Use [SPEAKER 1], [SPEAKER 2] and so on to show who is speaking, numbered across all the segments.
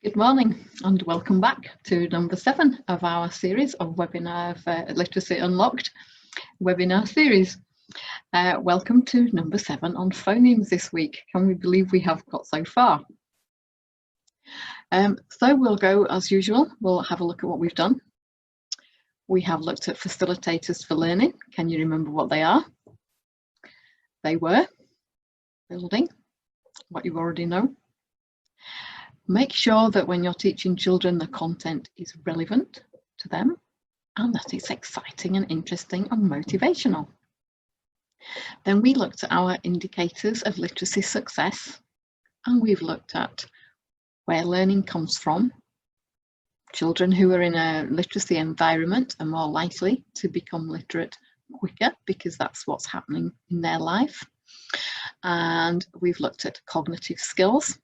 [SPEAKER 1] Good morning and welcome back to number 7 of our series of webinar for Literacy Unlocked webinar series. Welcome to number 7 on phonemes this week. Can we believe we have got so far? So we'll go as usual. We'll have a look at what we've done. We have looked at facilitators for learning. Can you remember what they are? They were building, what you already know. Make sure that when you're teaching children, the content is relevant to them and that it's exciting and interesting and motivational. Then we looked at our indicators of literacy success, and we've looked at where learning comes from. Children who are in a literacy environment are more likely to become literate quicker because that's what's happening in their life. And we've looked at cognitive skills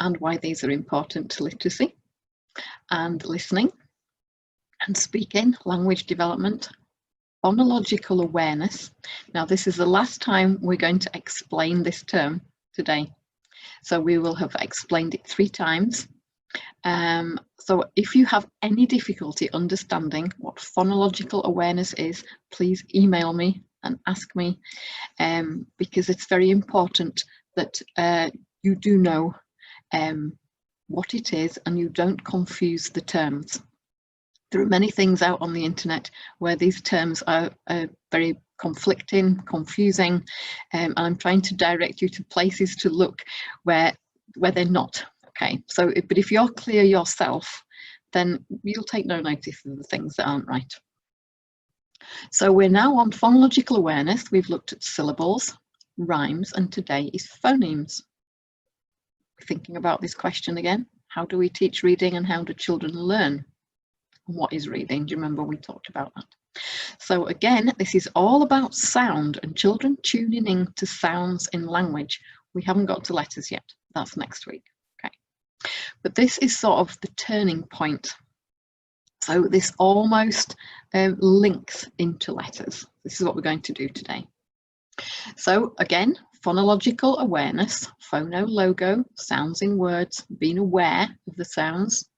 [SPEAKER 1] and why these are important to literacy, and listening and speaking, language development, phonological awareness. Now this is the last time we're going to explain this term today. So we will have explained it 3 times. So if you have any difficulty understanding what phonological awareness is, please email me and ask me, because it's very important that you do know what it is and you don't confuse the terms. There are many things out on the internet where these terms are very conflicting, confusing, and I'm trying to direct you to places to look where they're not. Okay, so but if you're clear yourself, then you'll take no notice of the things that aren't right. So we're now on phonological awareness. We've looked at syllables, rhymes, and today is phonemes. Thinking about this question again, how do we teach reading and how do children learn? What is reading? Do you remember we talked about that? So again, this is all about sound and children tuning in to sounds in language. We haven't got to letters yet. That's next week. Okay, but this is sort of the turning point. So this almost links into letters. This is what we're going to do today. So again, phonological awareness, phono logo, sounds in words, being aware of the sounds.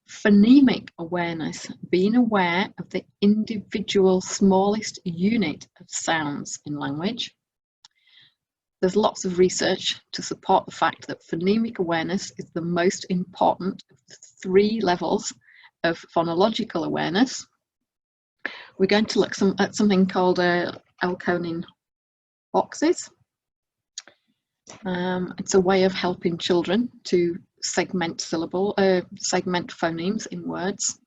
[SPEAKER 1] Phonemic awareness, being aware of the individual smallest unit of sounds in language. There's lots of research to support the fact that phonemic awareness is the most important of the 3 levels of phonological awareness. We're going to look at something called Elkonin boxes. It's a way of helping children to segment phonemes in words.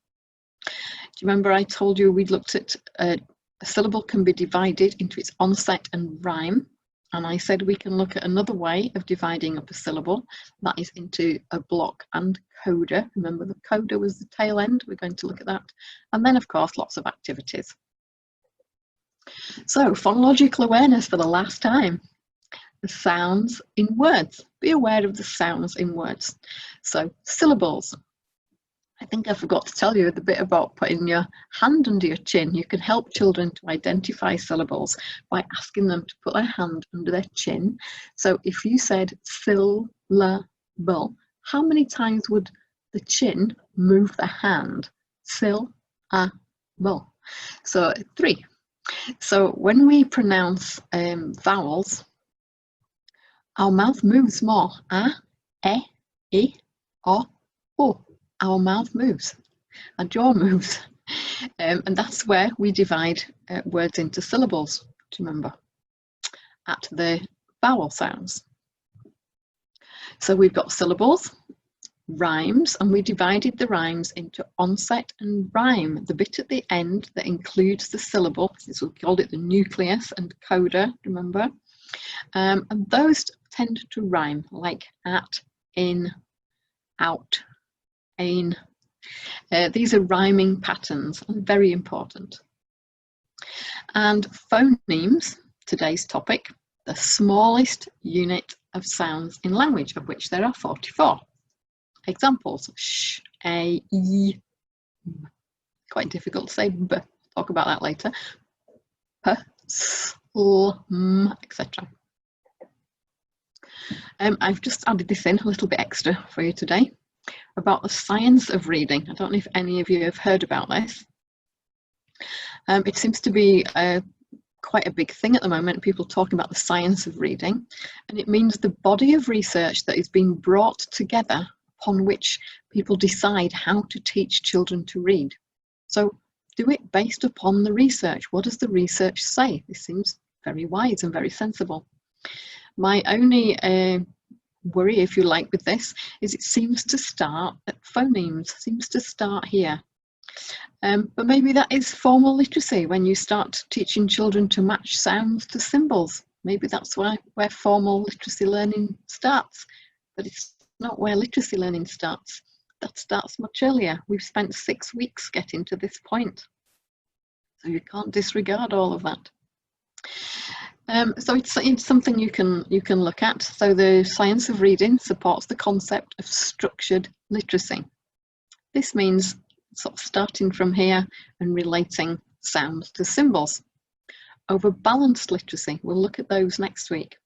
[SPEAKER 1] Do you remember I told you we looked at a syllable can be divided into its onset and rhyme, and I said we can look at another way of dividing up a syllable, that is into a block and coda. Remember the coda was the tail end. We're going to look at that, and then of course lots of activities. So phonological awareness for the last time. The sounds in words. Be aware of the sounds in words. So syllables. I think I forgot to tell you the bit about putting your hand under your chin. You can help children to identify syllables by asking them to put their hand under their chin. So if you said syllable, how many times would the chin move the hand? Syllable. So 3. So when we pronounce vowels, our mouth moves more. A, e, o, o. Our mouth moves, our jaw moves. And that's where we divide words into syllables, do you remember? At the vowel sounds. So we've got syllables, rhymes, and we divided the rhymes into onset and rhyme. The bit at the end that includes the syllable, this we called it the nucleus, and coda, remember? And those tend to rhyme, like at, in, out, ein. These are rhyming patterns and very important. And phonemes, today's topic, the smallest unit of sounds in language, of which there are 44. Examples: sh, a, e. Quite difficult to say, but talk about that later. P, s, l, m, etc. I've just added this in a little bit extra for you today. about the science of reading. I don't know if any of you have heard about this. It seems to be quite a big thing at the moment, people talking about the science of reading, and it means the body of research that is being brought together upon which people decide how to teach children to read. So do it based upon the research. What does the research say? This seems very wise and very sensible. My only worry, if you like, with this is it seems to start at phonemes, seems to start here. But maybe that is formal literacy, when you start teaching children to match sounds to symbols. Maybe that's where formal literacy learning starts, but it's not where literacy learning starts. That starts much earlier. We've spent 6 weeks getting to this point, so you can't disregard all of that. So it's something you can look at. So the science of reading supports the concept of structured literacy. This means sort of starting from here and relating sounds to symbols. Over balanced literacy, we'll look at those next week.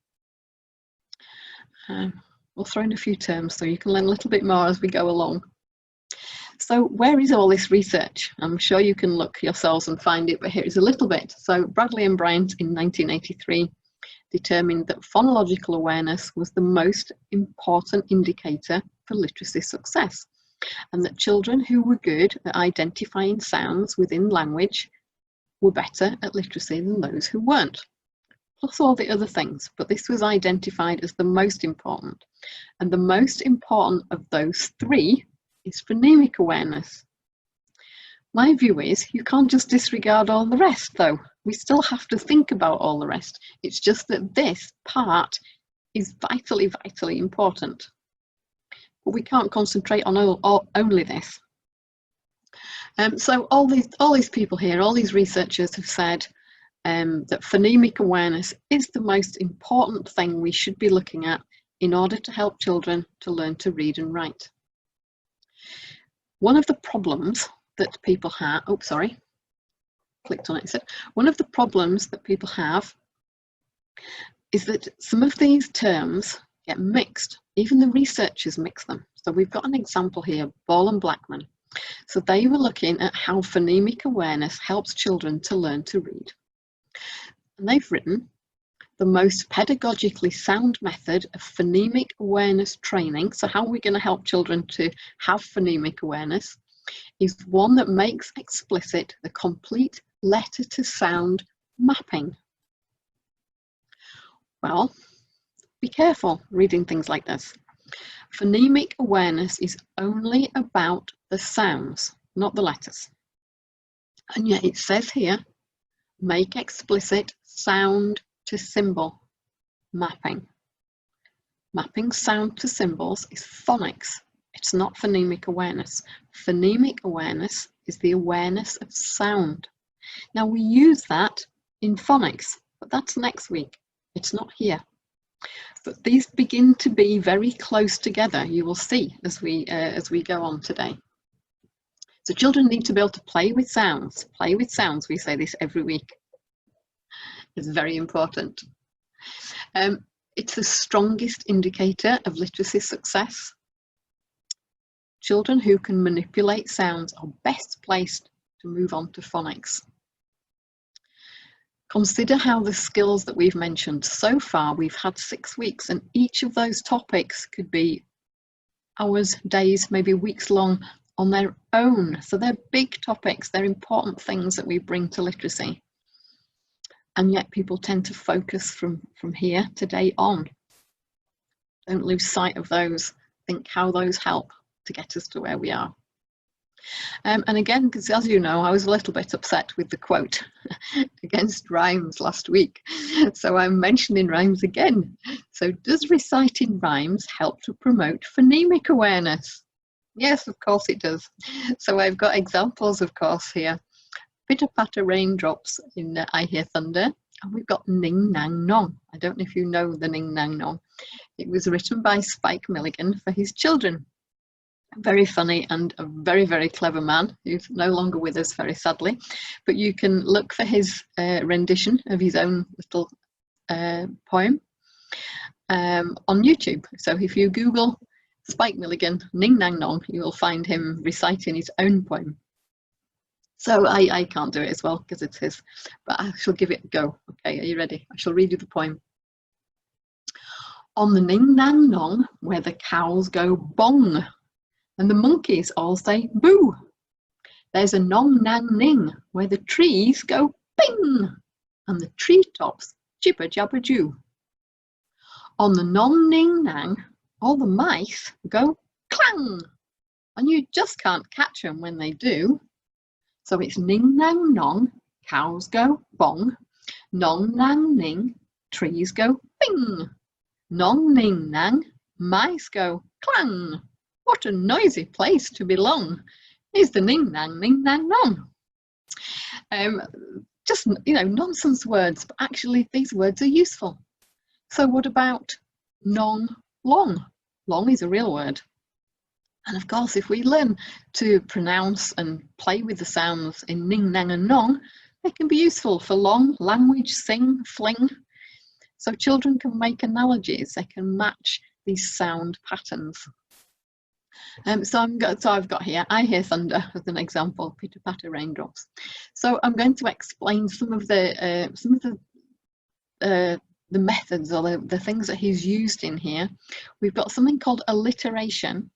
[SPEAKER 1] We'll throw in a few terms so you can learn a little bit more as we go along. So where is all this research? I'm sure you can look yourselves and find it, but here is a little bit. So Bradley and Bryant in 1983 determined that phonological awareness was the most important indicator for literacy success, and that children who were good at identifying sounds within language were better at literacy than those who weren't, plus all the other things, but this was identified as the most important. And the most important of those three is phonemic awareness. My view is you can't just disregard all the rest, though. We still have to think about all the rest. It's just that this part is vitally, vitally important. But we can't concentrate on only this. So all these people here, all these researchers have said that phonemic awareness is the most important thing we should be looking at in order to help children to learn to read and write. One of the problems that people have, oh, sorry, clicked on it instead. One of the problems that people have is that some of these terms get mixed. Even the researchers mix them. So we've got an example here, Ball and Blackman. So they were looking at how phonemic awareness helps children to learn to read. And they've written, the most pedagogically sound method of phonemic awareness training, so how are we going to help children to have phonemic awareness, is one that makes explicit the complete letter to sound mapping. Well, be careful reading things like this. Phonemic awareness is only about the sounds, not the letters. And yet it says here, make explicit sound to symbol mapping. Mapping sound to symbols is phonics. It's not phonemic awareness. Phonemic awareness is the awareness of sound. Now we use that in phonics, but that's next week. It's not here. But these begin to be very close together, you will see as we go on today. So children need to be able to play with sounds. Play with sounds, we say this every week. It's very important. It's the strongest indicator of literacy success. Children who can manipulate sounds are best placed to move on to phonics. Consider how the skills that we've mentioned so far, we've had 6 weeks, and each of those topics could be hours, days, maybe weeks long on their own. So they're big topics, they're important things that we bring to literacy. And yet people tend to focus from here today on. Don't lose sight of those. Think how those help to get us to where we are. And again, because as you know, I was a little bit upset with the quote against rhymes last week. So I'm mentioning rhymes again. So does reciting rhymes help to promote phonemic awareness? Yes, of course it does. So I've got examples, of course, here. Pitter patter raindrops in I Hear Thunder, and we've got Ning Nang Nong. I don't know if you know the Ning Nang Nong. It was written by Spike Milligan for his children. Very funny and a very, very clever man who's no longer with us, very sadly. But you can look for his rendition of his own little poem on YouTube. So if you Google Spike Milligan, Ning Nang Nong, you will find him reciting his own poem. So I can't do it as well because it's his, but I shall give it a go. Okay, are you ready? I shall read you the poem. On the Ning Nang Nong, where the cows go bong, and the monkeys all say boo, there's a Nong Nang Ning, where the trees go bing, and the treetops jibber jabber joo. On the Nong Ning Nang, all the mice go clang, and you just can't catch them when they do. So it's Ning Nang Nong, cows go bong, Nong Nang Ning, trees go bing, Nong Ning Nang, mice go clang. What a noisy place to belong is the Ning Nang Nong. Just, nonsense words, but actually these words are useful. So what about nong long? Long is a real word. And of course, if we learn to pronounce and play with the sounds in Ning Nang and Nong, they can be useful for long, language, sing, fling. So children can make analogies, they can match these sound patterns. So I've got here, I hear thunder as an example, pitter patter raindrops. So I'm going to explain some of the methods or the things that he's used in here. We've got something called alliteration,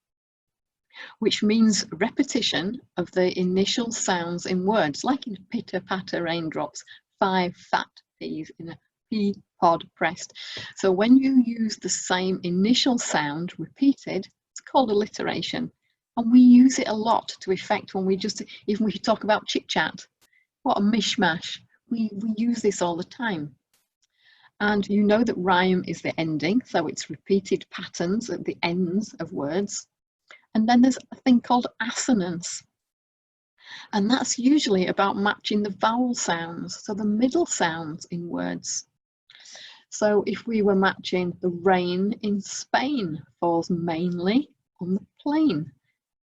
[SPEAKER 1] which means repetition of the initial sounds in words, like in pitter patter raindrops, 5 fat peas in a pea pod pressed. So when you use the same initial sound repeated, it's called alliteration, and we use it a lot to effect when even we talk about chit chat. What a mishmash! We use this all the time. And you know that rhyme is the ending, so it's repeated patterns at the ends of words. And then there's a thing called assonance, and that's usually about matching the vowel sounds, so the middle sounds in words. So if we were matching the rain in Spain falls mainly on the plain,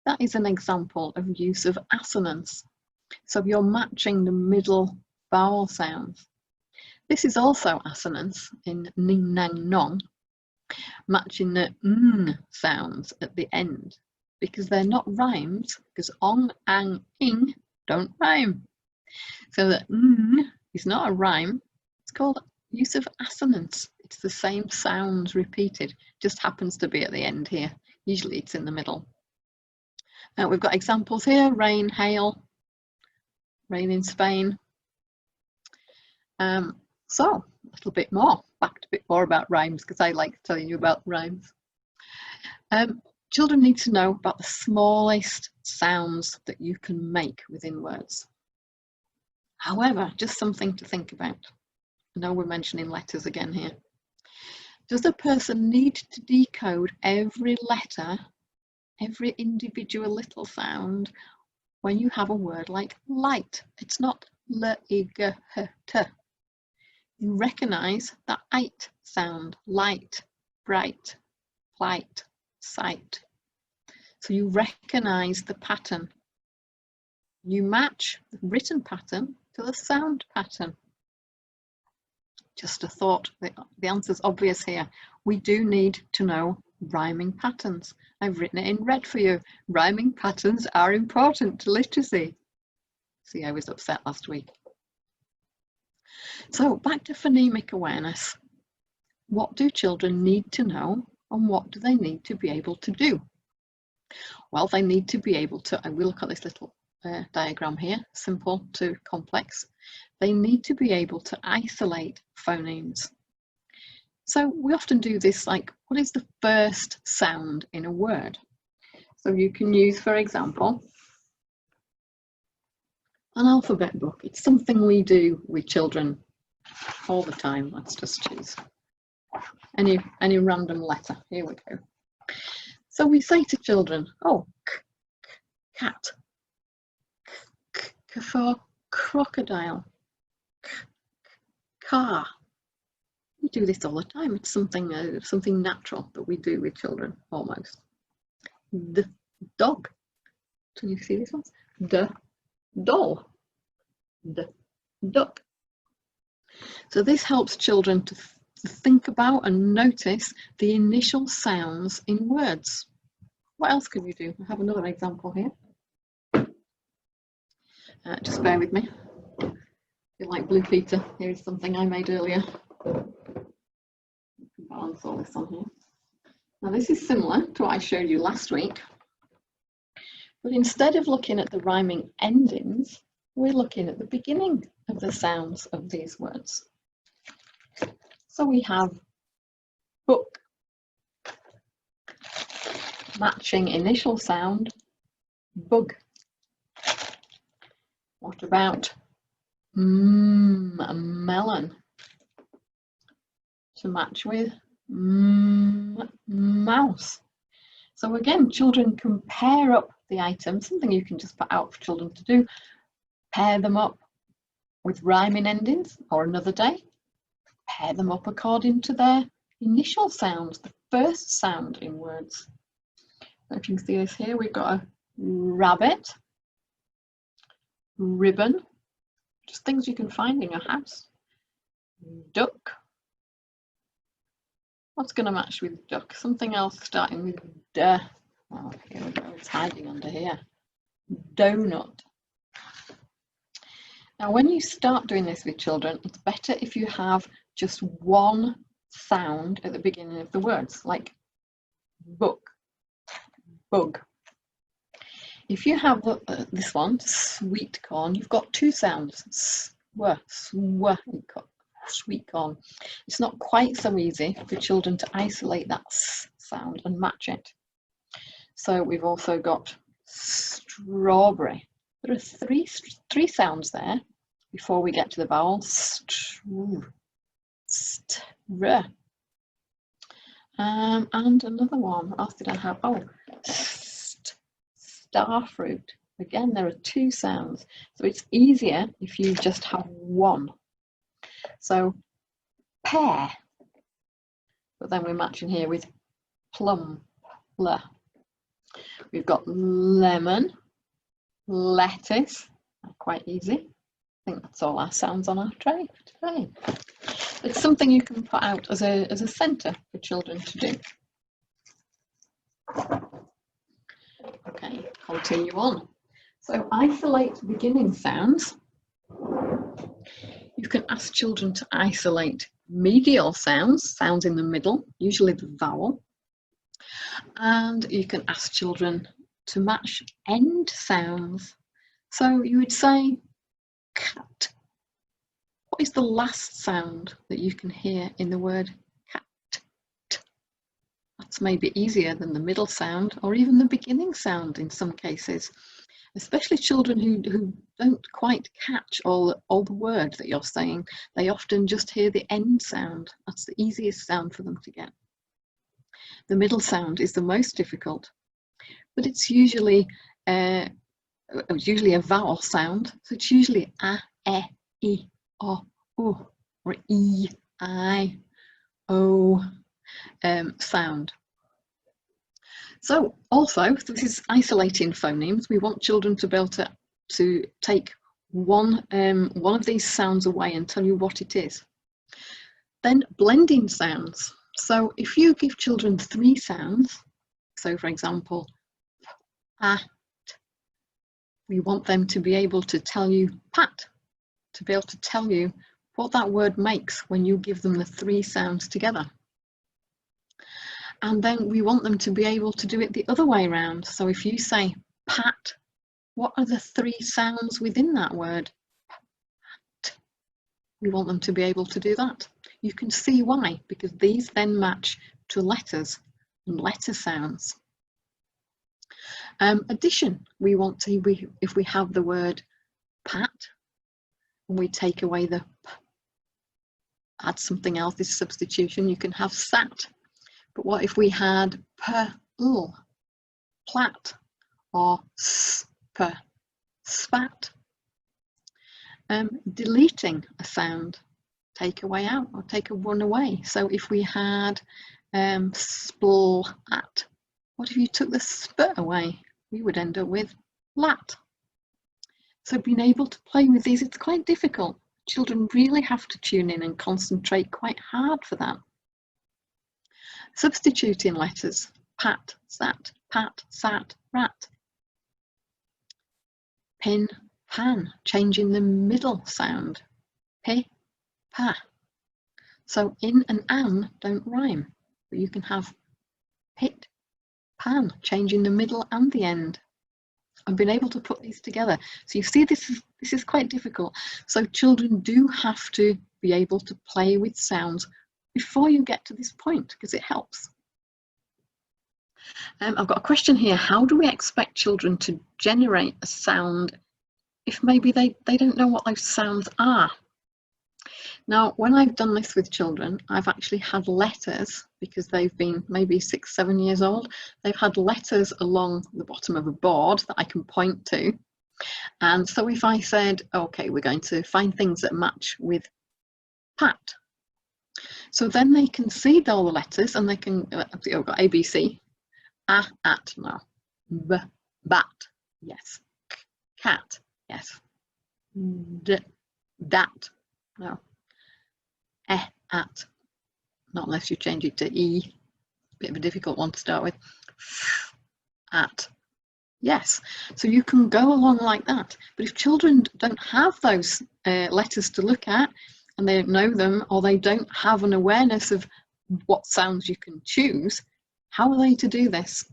[SPEAKER 1] that is an example of use of assonance. So you're matching the middle vowel sounds. This is also assonance in Ning Nang Nong, matching the ng sounds at the end, because they're not rhymes, because ong, ang, ing don't rhyme. So the ng is not a rhyme, it's called use of assonance. It's the same sounds repeated, just happens to be at the end here. Usually it's in the middle. We've got examples here, rain, hail, rain in Spain. So a little bit more, back to a bit more about rhymes, because I like telling you about rhymes. Children need to know about the smallest sounds that you can make within words. However, just something to think about. I know we're mentioning letters again here. Does a person need to decode every letter, every individual little sound, when you have a word like light? It's not l-i-g-h-t. You recognise that ite sound, light, bright, plight, sight. So you recognise the pattern. You match the written pattern to the sound pattern. Just a thought, the answer's obvious here. We do need to know rhyming patterns. I've written it in red for you. Rhyming patterns are important to literacy. See, I was upset last week. So back to phonemic awareness. What do children need to know, and what do they need to be able to do? Well, they need to be able to, and we'll look at this little diagram here, simple to complex. They need to be able to isolate phonemes. So we often do this, like, what is the first sound in a word? So you can use, for example, an alphabet book. It's something we do with children all the time. Let's just choose any random letter. Here we go. So we say to children, oh, cat, for crocodile, car. We do this all the time. It's something natural that we do with children, almost. The dog. Can you see this one? The doll. The duck. So this helps children to think about and notice the initial sounds in words. What else can you do? I have another example here. Just bear with me. I feel like Blue Peter. Here is something I made earlier. Balance all this on here. Now this is similar to what I showed you last week, but instead of looking at the rhyming endings, we're looking at the beginning of the sounds of these words. So we have book, matching initial sound, bug. What about melon? To match with mouse. So again, children can pair up the items, something you can just put out for children to do, pair them up with rhyming endings, or another day, pair them up according to their initial sounds, the first sound in words. So if you can see this here, we've got a rabbit, ribbon, just things you can find in your house, duck. What's going to match with duck? Something else starting with D. Oh, here we go, it's hiding under here. Donut. Now, when you start doing this with children, it's better if you have just one sound at the beginning of the words, like book, bug. If you have this one, sweet corn, you've got two sounds, sweet corn. It's not quite so easy for children to isolate that S sound and match it. So we've also got strawberry. There are three sounds there before we get to the vowel. And another one. What else did I have? Oh, starfruit. Again, there are two sounds. So it's easier if you just have one. So pear, but then we're matching here with plum, la. We've got lemon, lettuce, quite easy. I think that's all our sounds on our tray for today. It's something you can put out as a centre for children to do. Okay, continue on. So isolate beginning sounds. You can ask children to isolate medial sounds, sounds in the middle, usually the vowel. And you can ask children to match end sounds. So you would say cat. What is the last sound that you can hear in the word cat? That's maybe easier than the middle sound or even the beginning sound in some cases. Especially children who don't quite catch all the words that you're saying, they often just hear the end sound. That's the easiest sound for them to get. The middle sound is the most difficult, but it's usually a vowel sound. So it's usually a, e, o, u, or e, I, o sound. So also, this is isolating phonemes. We want children to be able to take one of these sounds away and tell you what it is. Then blending sounds. So if you give children three sounds, so for example, pat, we want them to be able to tell you pat, to be able to tell you what that word makes when you give them the three sounds together. And then we want them to be able to do it the other way around. So if you say pat, what are the three sounds within that word? Pat. We want them to be able to do that. You can see why, because these then match to letters and letter sounds. Addition, we want to, if we have the word pat, and we take away the p, add something else, this substitution, you can have sat. But what if we had p-l, plat, or sp, spat? Deleting a sound, take away out, or take a one away. So if we had splat, what if you took the sp away? We would end up with lat. So being able to play with these, it's quite difficult. Children really have to tune in and concentrate quite hard for that. Substituting letters, pat, sat, pat, sat, rat. Pin, pan, changing the middle sound. Pi, pa. So in and an don't rhyme, but you can have pit, pan, changing the middle and the end. I've been able to put these together. So you see, this is quite difficult. So children do have to be able to play with sounds before you get to this point, because it helps. I've got a question here. How do we expect children to generate a sound if maybe they don't know what those sounds are? Now, when I've done this with children, I've actually had letters, because they've been maybe 6, 7 years old. They've had letters along the bottom of a board that I can point to. And so if I said, okay, we're going to find things that match with pat. So then they can see all the letters and they can, I've got A, B, C, A, at, no, B, bat, yes, cat, yes, D, dat, no, at, not unless you change it to E, bit of a difficult one to start with, at, yes. So you can go along like that. But if children don't have those letters to look at, and they don't know them, or they don't have an awareness of what sounds you can choose, how are they to do this?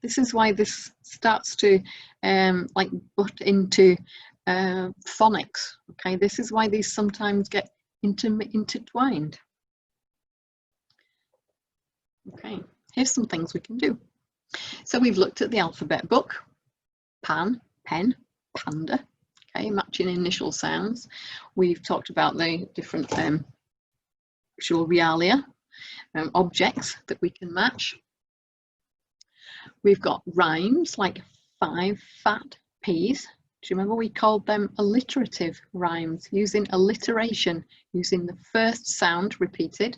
[SPEAKER 1] This is why this starts to like butt into phonics. Okay, this is why these sometimes get intertwined. Okay, here's some things we can do. So we've looked at the alphabet book, pan, pen, panda, okay, matching initial sounds. We've talked about the different visual realia, objects that we can match. We've got rhymes like 5 fat peas. Do you remember we called them alliterative rhymes, using alliteration, using the first sound repeated?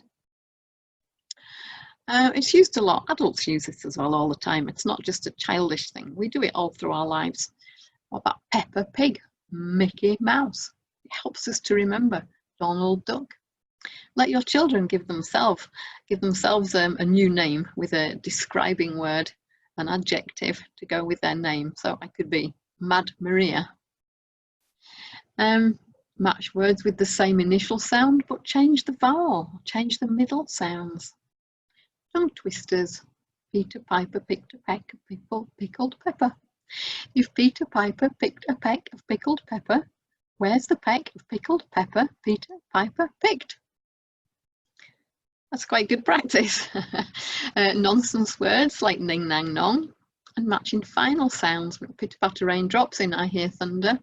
[SPEAKER 1] It's used a lot. Adults use this as well all the time. It's not just a childish thing. We do it all through our lives. What about Peppa Pig, Mickey Mouse? It helps us to remember Donald Duck. Let your children give themselves a new name with a describing word, an adjective to go with their name. So I could be Mad Maria. Match words with the same initial sound, but change the vowel, change the middle sounds. Tongue twisters. Peter Piper picked a peck of pickled pepper. If Peter Piper picked a peck of pickled pepper, where's the peck of pickled pepper Peter Piper picked? That's quite good practice. Nonsense words like ning, nang, nong, and matching final sounds with pitter patter raindrops in I hear thunder,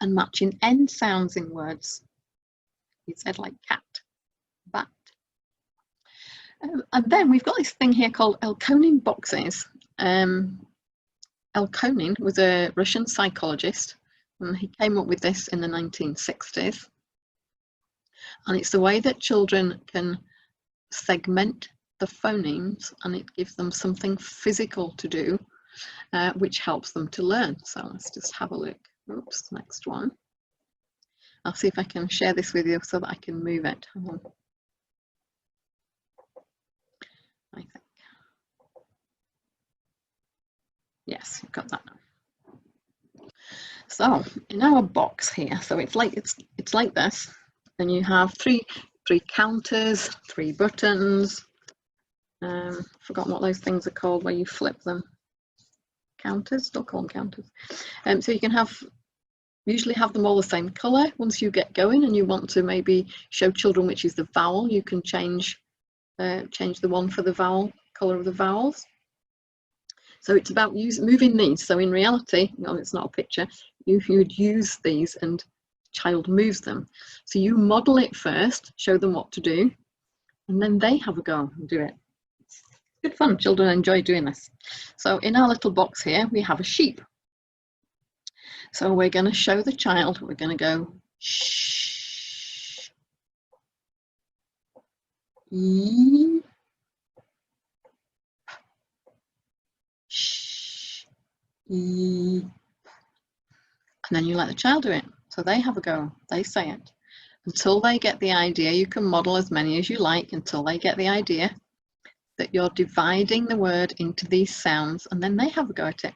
[SPEAKER 1] and matching end sounds in words. You said like cat, bat. And then we've got this thing here called Elkonin boxes. Elkonin was a Russian psychologist, and he came up with this in the 1960s. And it's the way that children can segment the phonemes, and it gives them something physical to do, which helps them to learn. So let's just have a look. Oops, next one. I'll see if I can share this with you so that I can move it. I think. Yes, you've got that now. So in our box here, so it's like this, and you have three counters, 3 buttons. Forgotten what those things are called where you flip them. Counters, don't call them counters. So you can usually have them all the same colour. Once you get going and you want to maybe show children which is the vowel, you can change the one for the vowel, colour of the vowels. So it's about moving these. So in reality, it's not a picture, you would use these and the child moves them. So you model it first, show them what to do, and then they have a go and do it. It's good fun, children enjoy doing this. So in our little box here, we have a sheep. So we're going to show the child, we're going to go shh, e, shh, e, and then you let the child do it. So they have a go, they say it. Until they get the idea, you can model as many as you like until they get the idea. that you're dividing the word into these sounds, and then they have a go at it.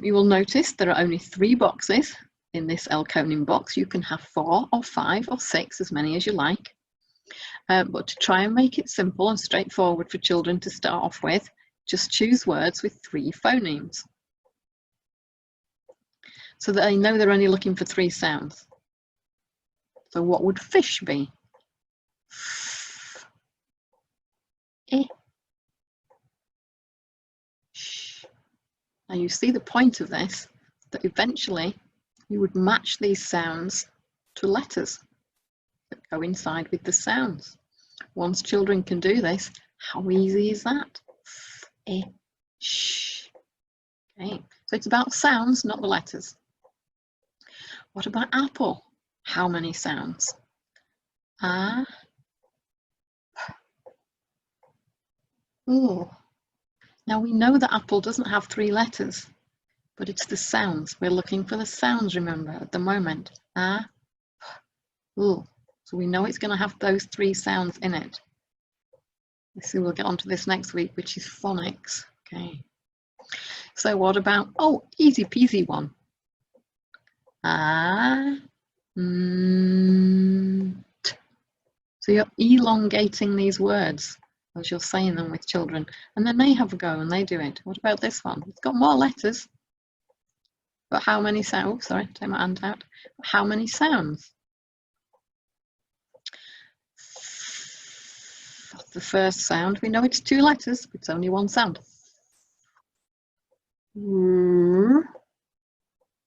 [SPEAKER 1] You will notice there are only 3 boxes in this Elkonin box. You can have 4 or 5 or 6, as many as you like. But to try and make it simple and straightforward for children to start off with, just choose words with 3 phonemes, so that they know they're only looking for 3 sounds. So what would fish be? F, I, sh. Now you see the point of this, that eventually you would match these sounds to letters that go inside with the sounds. Once children can do this, how easy is that? F, I, sh. Okay, so it's about sounds, not the letters. What about apple? How many sounds? A, P. Ooh. Now we know that apple doesn't have 3 letters, but it's the sounds. We're looking for the sounds, remember, at the moment. A, P. Ooh. So we know it's going to have those 3 sounds in it. Let's see, we'll get onto this next week, which is phonics. Okay. So what about, oh, easy peasy one. A, T. So you're elongating these words as you're saying them with children, and then they have a go and they do it. What about this one? It's got more letters, but how many sounds? Oh, sorry, take my hand out. How many sounds? That's the first sound. We know it's 2 letters, but it's only 1 sound.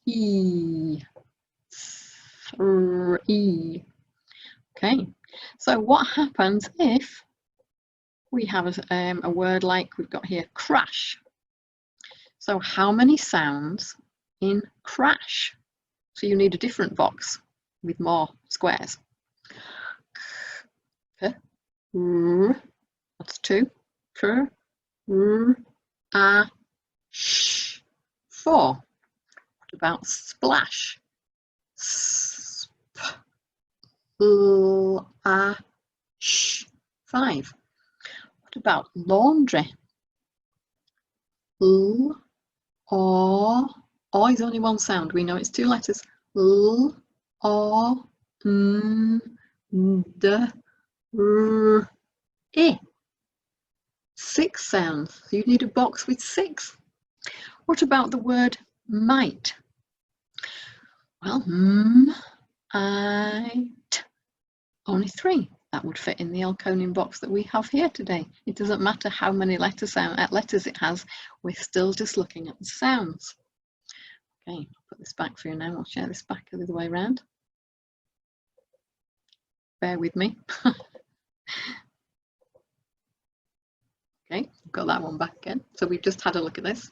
[SPEAKER 1] E. E. Okay, so what happens if we have a word like we've got here, crash? So how many sounds in crash? So you need a different box with more squares. K, r, that's 2. K, r, a, sh, 4. What about splash? Sp, l, a, sh, 5. What about laundry? L, o is only 1 sound. We know it's 2 letters. L, o, n, d, r, I. 6 sounds. So you need a box with 6. What about the word might? Well, I, t. Only 3. That would fit in the Elkonin box that we have here today. It doesn't matter how many letters it has, we're still just looking at the sounds. Okay, I'll put this back for you now. I'll share this back the other way around. Bear with me. Okay, got that one back again. So we've just had a look at this.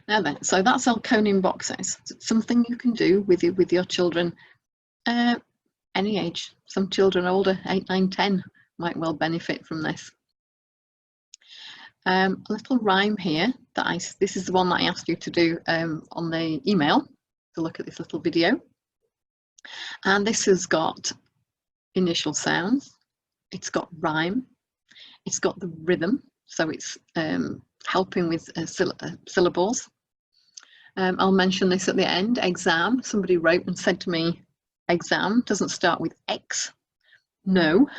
[SPEAKER 1] Now then, so that's Elkonin boxes. It's something you can do with your children any age. Some children older, 8, 9, 10 might well benefit from this. A little rhyme here that this is the one that I asked you to do on the email, to look at this little video. And this has got initial sounds, it's got rhyme, it's got the rhythm, so it's helping with syllables. I'll mention this at the end. Exam, somebody wrote and said to me, exam doesn't start with X. No,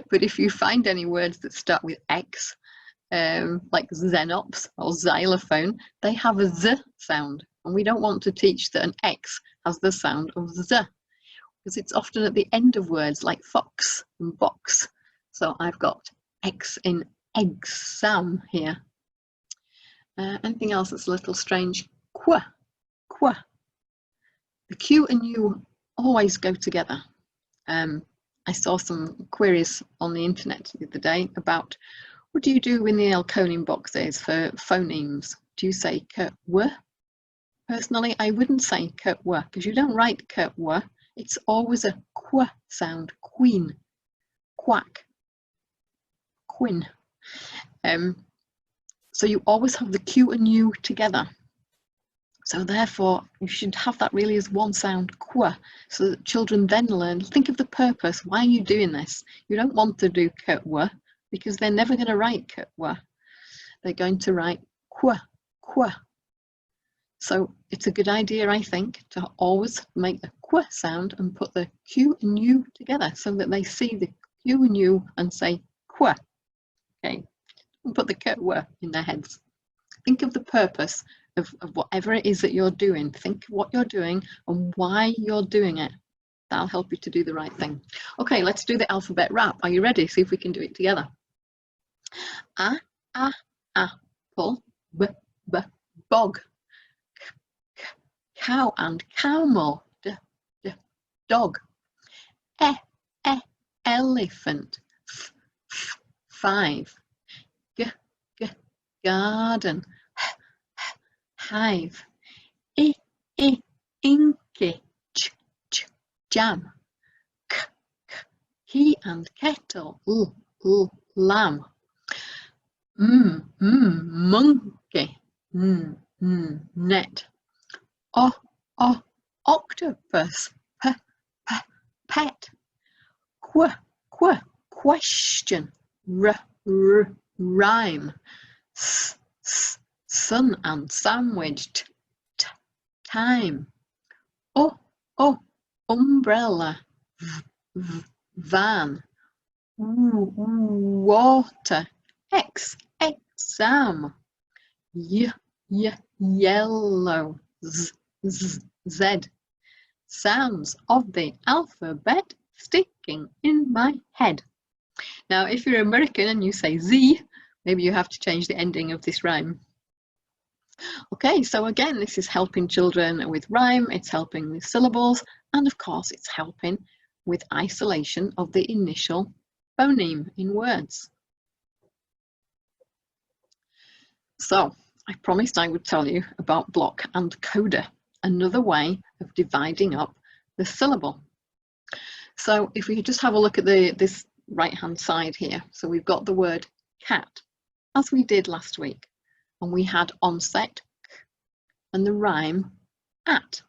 [SPEAKER 1] but if you find any words that start with X, like xenops or xylophone, they have a Z sound, and we don't want to teach that an X has the sound of Z, because it's often at the end of words like fox and box. So I've got X in exam here. Anything else that's a little strange? Qua, qua. The Q and U always go together. I saw some queries on the internet the other day about what do you do in the Elkonin boxes for phonemes? Do you say k-w? Personally, I wouldn't say k-w, because you don't write k-w. It's always a qu sound, queen, quack, quin. So you always have the Q and U together. So therefore, you should have that really as 1 sound, qu, so that children then learn, think of the purpose. Why are you doing this? You don't want to do k-w, because they're never going to write kwa. They're going to write kwa, kwa. So it's a good idea, I think, to always make the kwa sound and put the Q and U together so that they see the Q and U and say kwa. Okay, and put the kwa in their heads. Think of the purpose of whatever it is that you're doing. Think of what you're doing and why you're doing it. That'll help you to do the right thing. Okay, let's do the alphabet rap. Are you ready? See if we can do it together. A, apple, b, bog. Cow and camel, d, dog. Elephant, five. Garden, hive. Inky, jam. Key and kettle, lamb. Monkey, net. Octopus, pet. Question, rhyme. Sun and sandwich, time. Umbrella, van. Water, exam. Yellow, z. Sounds of the alphabet sticking in my head. Now, if you're American and you say Z, maybe you have to change the ending of this rhyme. Okay, so again, this is helping children with rhyme, it's helping with syllables, and of course it's helping with isolation of the initial phoneme in words. So, I promised I would tell you about block and coda, another way of dividing up the syllable. So if we could just have a look at this right hand side here. So we've got the word cat, as we did last week, and we had onset and the rhyme at.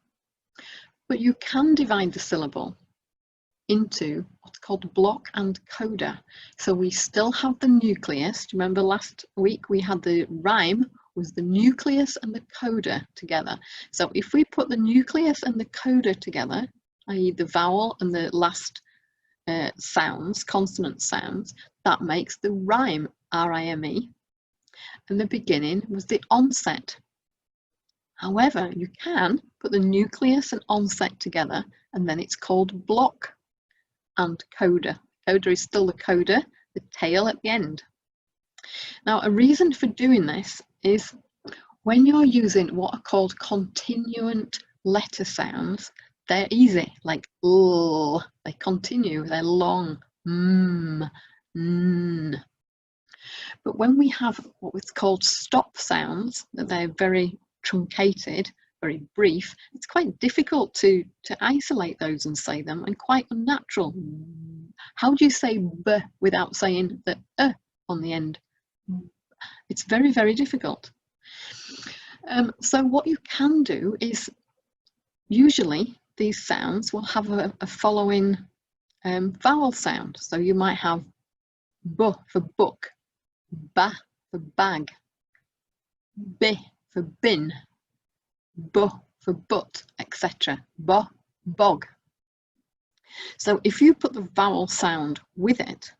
[SPEAKER 1] But you can divide the syllable into what's called block and coda. So we still have the nucleus. Do you remember last week we had the rhyme was the nucleus and the coda together. So if we put the nucleus and the coda together, i.e. the vowel and the last sounds, consonant sounds, that makes the rhyme, R-I-M-E, and the beginning was the onset. However, you can put the nucleus and onset together and then it's called block and coda. Coda is still the coda, the tail at the end. Now, a reason for doing this is when you're using what are called continuant letter sounds, they're easy, like l, they continue, they're long, n. But when we have what was called stop sounds, that they're very truncated, very brief, it's quite difficult to isolate those and say them, and quite unnatural. How do you say b without saying the on the end? It's very, very difficult. So what you can do is, usually these sounds will have a following vowel sound. So you might have b for book, ba for bag, b for bin, b for butt, etc. Bo, bog. So if you put the vowel sound with it,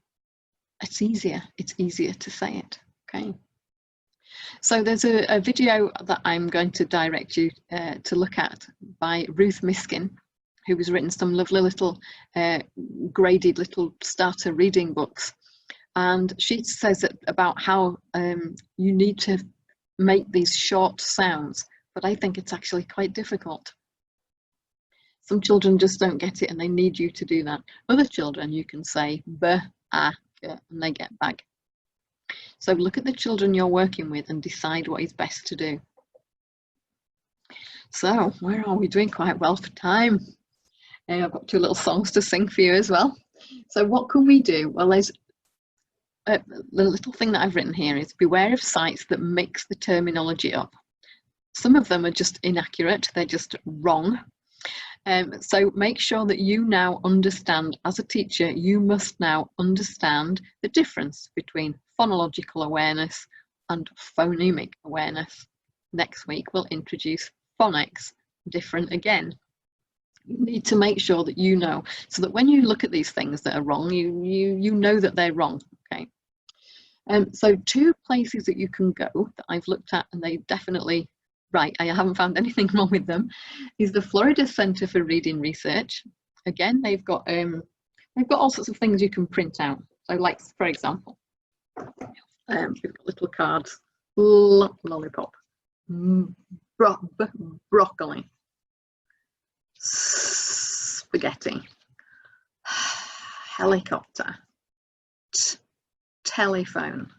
[SPEAKER 1] it's easier to say it. Okay. So there's a video that I'm going to direct you to look at by Ruth Miskin, who has written some lovely little graded little starter reading books. And she says about how you need to make these short sounds, but I think it's actually quite difficult. Some children just don't get it and they need you to do that. Other children, you can say b, a, g, and they get back. So look at the children you're working with and decide what is best to do. So where are we? Doing quite well for time. I've got 2 little songs to sing for you as well. So what can we do? Well, there's the little thing that I've written here is beware of sites that mix the terminology up. Some of them are just inaccurate, they're just wrong. So make sure that you now understand, as a teacher, you must now understand the difference between phonological awareness and phonemic awareness. Next week we'll introduce phonics, different again. You need to make sure that you know, so that when you look at these things that are wrong, you know that they're wrong. Okay. So 2 places that you can go that I've looked at, and they definitely right, I haven't found anything wrong with them, is the Florida Center for Reading Research. Again, they've got all sorts of things you can print out. So, like, for example, we've got little cards: lollipop, broccoli, spaghetti, helicopter, telephone,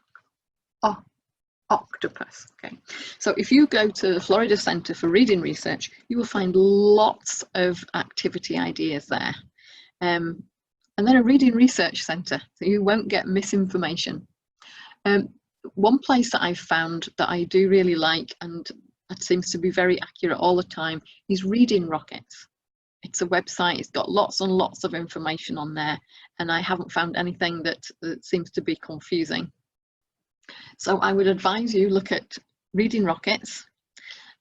[SPEAKER 1] octopus. Okay, so if you go to the Florida Center for Reading Research, you will find lots of activity ideas there, and then a reading research center, so you won't get misinformation. One place that I've found that I do really like, and that seems to be very accurate all the time, is Reading Rockets. It's a website, it's got lots and lots of information on there, and I haven't found anything that seems to be confusing. So I would advise you look at Reading Rockets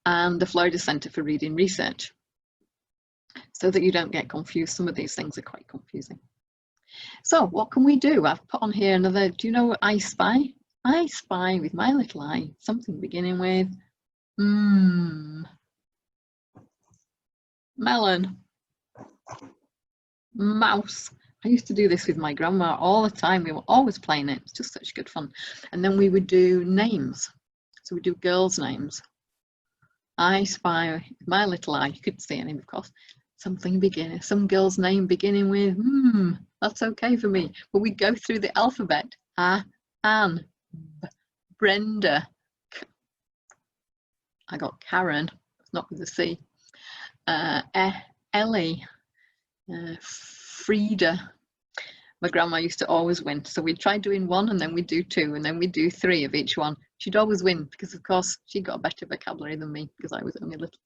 [SPEAKER 1] and the Florida Center for Reading Research, so that you don't get confused. Some of these things are quite confusing. So what can we do? I've put on here another, do you know what I spy? I spy with my little eye something beginning with melon, mouse. I used to do this with my grandma all the time. We were always playing it. It's just such good fun. And then we would do names. So we do girls' names. I spy with my little eye. You couldn't see any, of course. Something beginning, some girl's name beginning with that's okay for me. But we go through the alphabet. Anne, Brenda. I got Karen. It's not with a C. Ellie. Frida. My grandma used to always win, so we'd try doing 1 and then we'd do 2 and then we'd do 3 of each one. She'd always win because, of course, she got a better vocabulary than me because I was only little.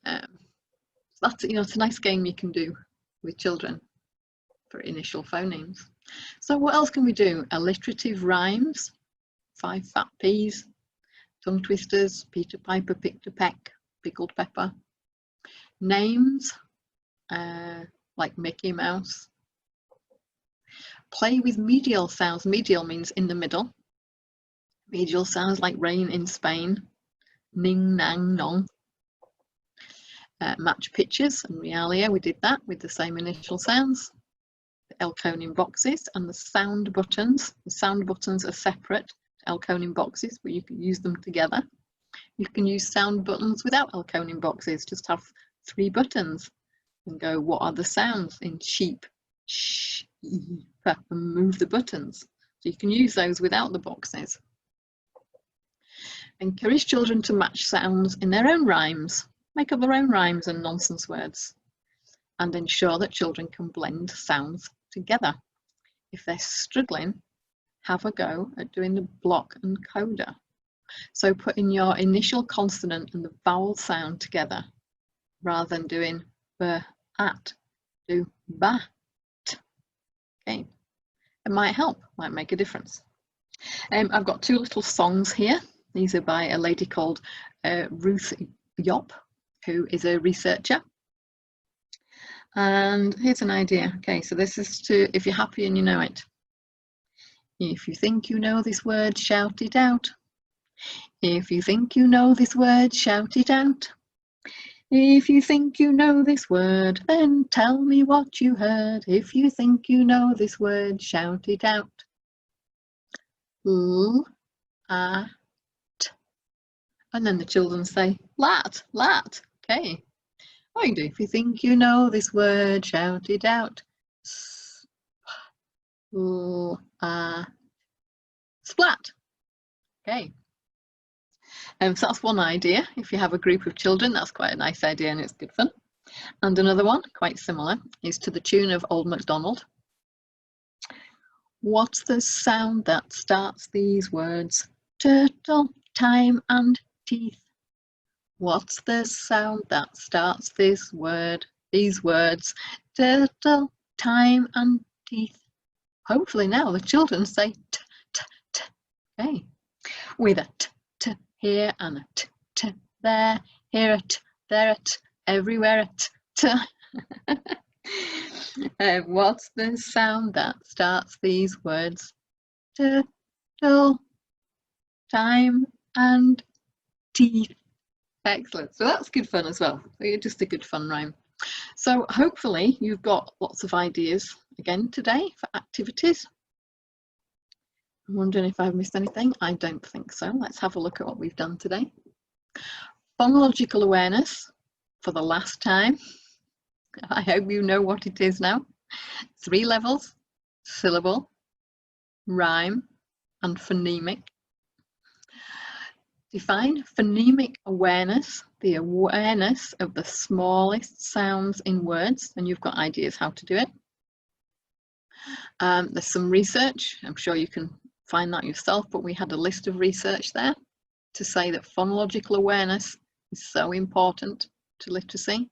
[SPEAKER 1] That's, it's a nice game you can do with children for initial phonemes. So what else can we do? Alliterative rhymes, 5 fat peas, tongue twisters, Peter Piper picked a peck, pickled pepper. Names, like Mickey Mouse. Play with medial sounds. Medial means in the middle. Medial sounds like rain in Spain. Ning, nang, nong. Match pictures and realia. We did that with the same initial sounds. The Elkhonian boxes and the sound buttons. The sound buttons are separate to Elkhonian boxes, but you can use them together. You can use sound buttons without Elkhonian boxes. Just have 3 buttons and go, what are the sounds in sheep, sheep, and move the buttons. So you can use those without the boxes. Encourage children to match sounds in their own rhymes. Make up their own rhymes and nonsense words, and ensure that children can blend sounds together. If they're struggling, have a go at doing the block and coda. So putting your initial consonant and the vowel sound together, rather than doing b-at, do bat. Okay, it might help, might make a difference. I've got 2 little songs here. These are by a lady called Ruth Yopp, who is a researcher. And here's an idea. Okay, so this is to, if you're happy and you know it. If you think you know this word, shout it out. If you think you know this word, shout it out. If you think you know this word, then tell me what you heard. If you think you know this word, shout it out. L-a-t. And then the children say, lat, lat. Okay. What you do? If you think you know this word, shout it out. Splat. Okay. So that's one idea. If you have a group of children, that's quite a nice idea and it's good fun. And another one, quite similar, is to the tune of Old MacDonald. What's the sound that starts these words? Turtle, time and teeth. What's the sound that starts these words? Turtle, time and teeth. Hopefully now the children say t, t, t. Okay. With a t, t here and a t, t there. Here a t, there a t, everywhere a t, t. What's the sound that starts these words? Turtle, time and teeth. Excellent. So that's good fun as well. Just a good fun rhyme. So hopefully you've got lots of ideas again today for activities. I'm wondering if I've missed anything. I don't think so. Let's have a look at what we've done today. Phonological awareness for the last time. I hope you know what it is now. 3 levels: syllable, rhyme, and phonemic. Define phonemic awareness, the awareness of the smallest sounds in words, and you've got ideas how to do it. There's some research, I'm sure you can find that yourself, but we had a list of research there to say that phonological awareness is so important to literacy.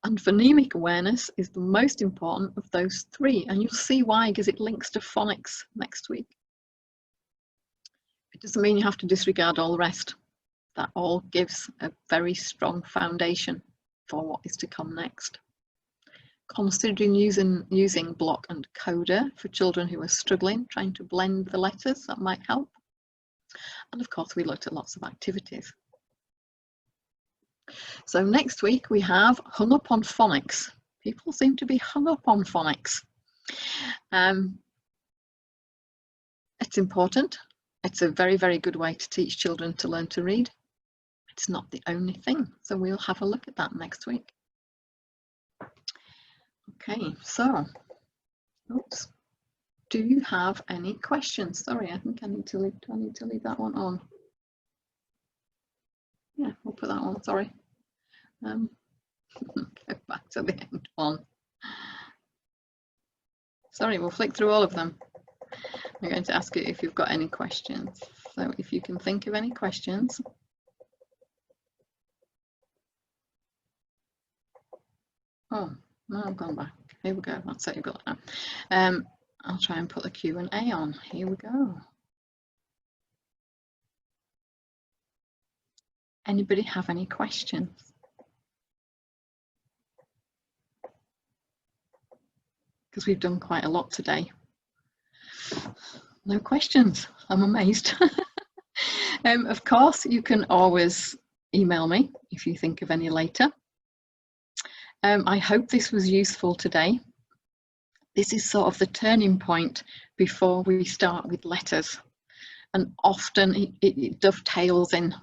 [SPEAKER 1] And phonemic awareness is the most important of those 3, and you'll see why, because it links to phonics next week. It doesn't mean you have to disregard all the rest. That all gives a very strong foundation for what is to come next. Considering using block and coda for children who are struggling, trying to blend the letters, that might help. And of course, we looked at lots of activities. So next week we have hung up on phonics. People seem to be hung up on phonics. It's important. It's a very, very good way to teach children to learn to read. It's not the only thing, so we'll have a look at that next week. Okay, so, oops, do you have any questions? Sorry, I think I need to leave that one on. Yeah, we'll put that on, sorry. Go back to the end one. Sorry, we'll flick through all of them. I'm going to ask you if you've got any questions. So if you can think of any questions. Oh, no, I've gone back. Here we go. That's it, you've got that now. I'll try and put the Q&A on. Here we go. Anybody have any questions? Because we've done quite a lot today. No questions. I'm amazed. Of course, you can always email me if you think of any later. I hope this was useful today. This is sort of the turning point before we start with letters, and often it dovetails in.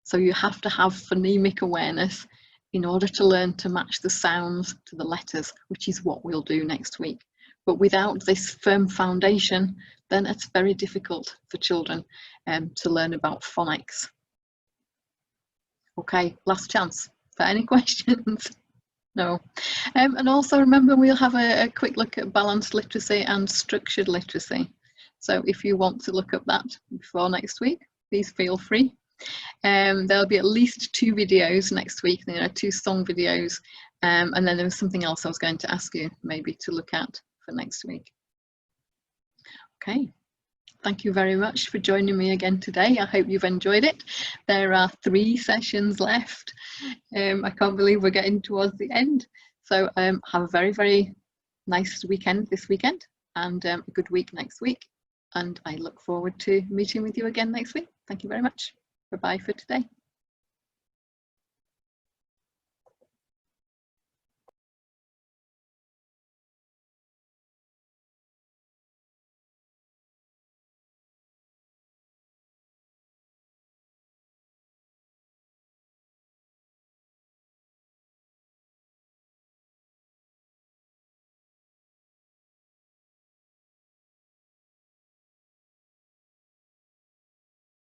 [SPEAKER 1] So you have to have phonemic awareness in order to learn to match the sounds to the letters, which is what we'll do next week. But without this firm foundation, then it's very difficult for children to learn about phonics. Okay, last chance for any questions. No. And also remember, we'll have a quick look at balanced literacy and structured literacy. So if you want to look up that before next week, please feel free. There'll be at least 2 videos next week, 2 song videos, and then there was something else I was going to ask you maybe to look at for next week. Okay, thank you very much for joining me again today. I hope you've enjoyed it. There are 3 sessions left. I can't believe we're getting towards the end. So have a very, very nice weekend this weekend, and a good week next week. And I look forward to meeting with you again next week. Thank you very much. Bye-bye for today.